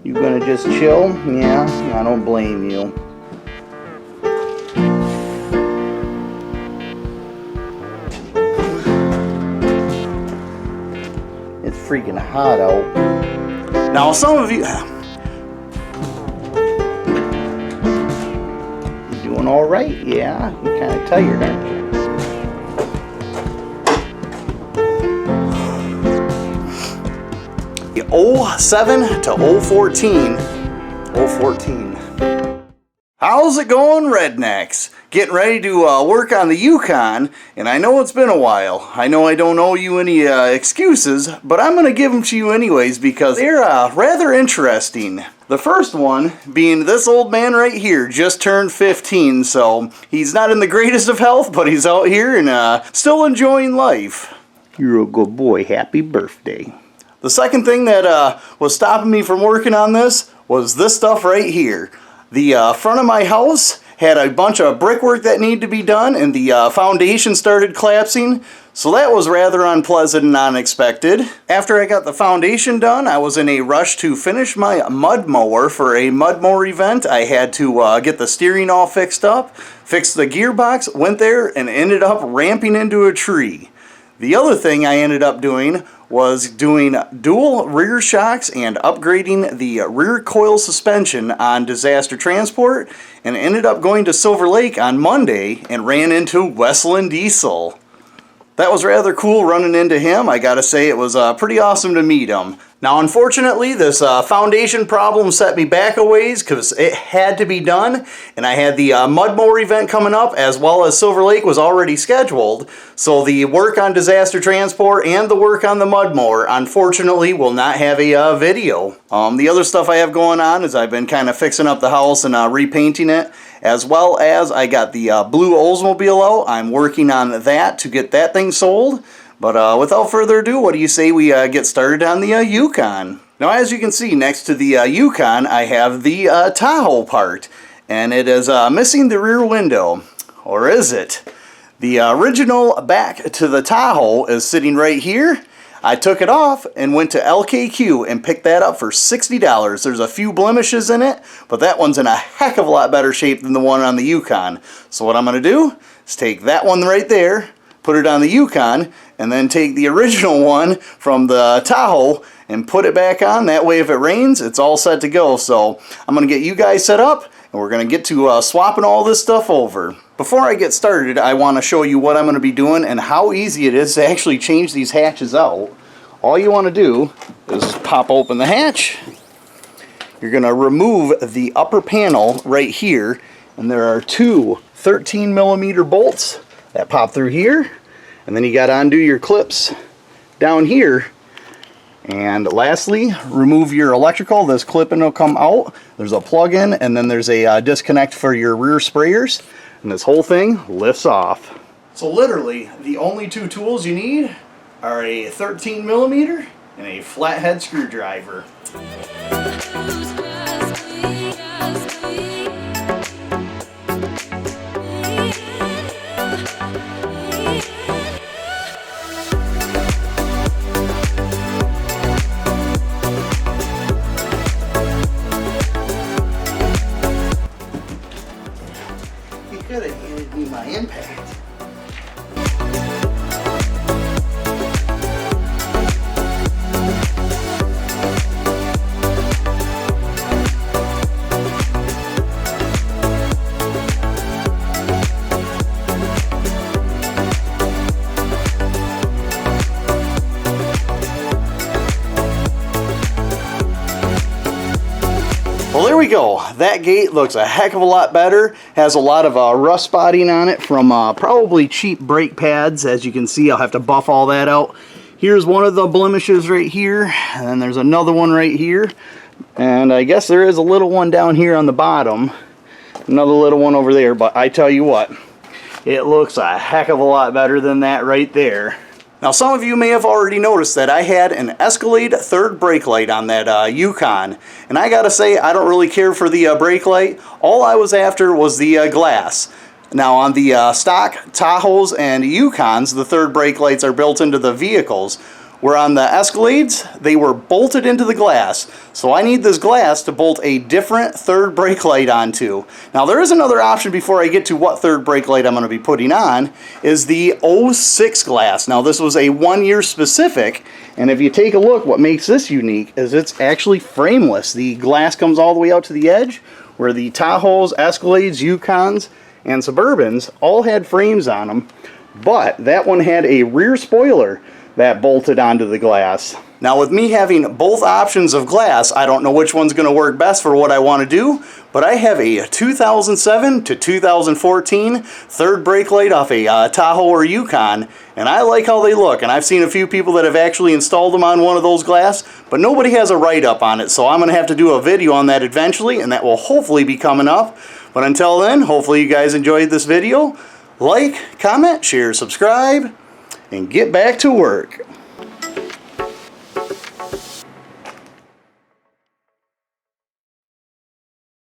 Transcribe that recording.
You gonna just chill? Yeah, I don't blame you. It's freaking hot out. Now some of you... You doing alright? Yeah, you're kind of tired, aren't you? The 07 to 014. 014. How's it going, rednecks? Getting ready to work on the Yukon, and I know it's been a while. I know I don't owe you any excuses, but I'm going to give them to you anyways because they're rather interesting. The first one being this old man right here, just turned 15, so he's not in the greatest of health, but he's out here and still enjoying life. You're a good boy. Happy birthday. The second thing that was stopping me from working on this was this stuff right here. The front of my house had a bunch of brickwork that needed to be done, and the foundation started collapsing, so that was rather unpleasant and unexpected. After I got the foundation done, I was in a rush to finish my mud mower for a mud mower event. I had to get the steering all fixed up, fix the gearbox, went there, and ended up ramping into a tree. The other thing I ended up doing was doing dual rear shocks and upgrading the rear coil suspension on Disaster Transport, and ended up going to Silver Lake on Monday and ran into Westland Diesel. That was rather cool running into him. I gotta say it was pretty awesome to meet him. Now unfortunately this foundation problem set me back a ways because it had to be done, and I had the mud mower event coming up as well as Silver Lake was already scheduled, so the work on Disaster Transport and the work on the mud mower unfortunately will not have a video. The other stuff I have going on is I've been kind of fixing up the house and repainting it, as well as I got the blue Oldsmobile out. I'm working on that to get that thing sold. But without further ado, what do you say we get started on the Yukon? Now as you can see next to the Yukon I have the Tahoe part, and it is missing the rear window. Or is it? The original back to the Tahoe is sitting right here. I took it off and went to LKQ and picked that up for $60. There's a few blemishes in it, but that one's in a heck of a lot better shape than the one on the Yukon. So what I'm going to do is take that one right there, put it on the Yukon, and then take the original one from the Tahoe and put it back on. That way if it rains, it's all set to go. So I'm going to get you guys set up, and we're going to get to swapping all this stuff over. Before I get started, I want to show you what I'm going to be doing and how easy it is to actually change these hatches out. All you want to do is pop open the hatch. You're going to remove the upper panel right here, and there are two 13mm bolts that pop through here, and then you got to undo your clips down here. And lastly, remove your electrical. This clip-in will come out. There's a plug-in, and then there's a disconnect for your rear sprayers, and this whole thing lifts off. So literally the only two tools you need are a 13mm and a flathead screwdriver. Could have handed me my impact. Well, there we go. That gate looks a heck of a lot better. Has a lot of rust spotting on it from probably cheap brake pads. As you can see, I'll have to buff all that out. Here's one of the blemishes right here, and then there's another one right here, and I guess there is a little one down here on the bottom, another little one over there. But I tell you what, it looks a heck of a lot better than that right there. Now some of you may have already noticed that I had an Escalade third brake light on that Yukon, and I gotta say I don't really care for the brake light. All I was after was the glass. Now on the stock Tahoes and Yukons, the third brake lights are built into the vehicles. where on the Escalades, they were bolted into the glass. So I need this glass to bolt a different third brake light onto. Now there is another option before I get to what third brake light I'm going to be putting on, is the 06 glass. Now this was a 1 year specific, and if you take a look, what makes this unique is it's actually frameless. The glass comes all the way out to the edge, where the Tahoes, Escalades, Yukons, and Suburbans all had frames on them, but that one had a rear spoiler that bolted onto the glass. Now with me having both options of glass, I don't know which one's going to work best for what I want to do, but I have a 2007 to 2014 third brake light off a Tahoe or Yukon, and I like how they look, and I've seen a few people that have actually installed them on one of those glass, but nobody has a write-up on it, so I'm going to have to do a video on that eventually, and that will hopefully be coming up. But until then, hopefully you guys enjoyed this video. Like, comment, share, subscribe, and get back to work.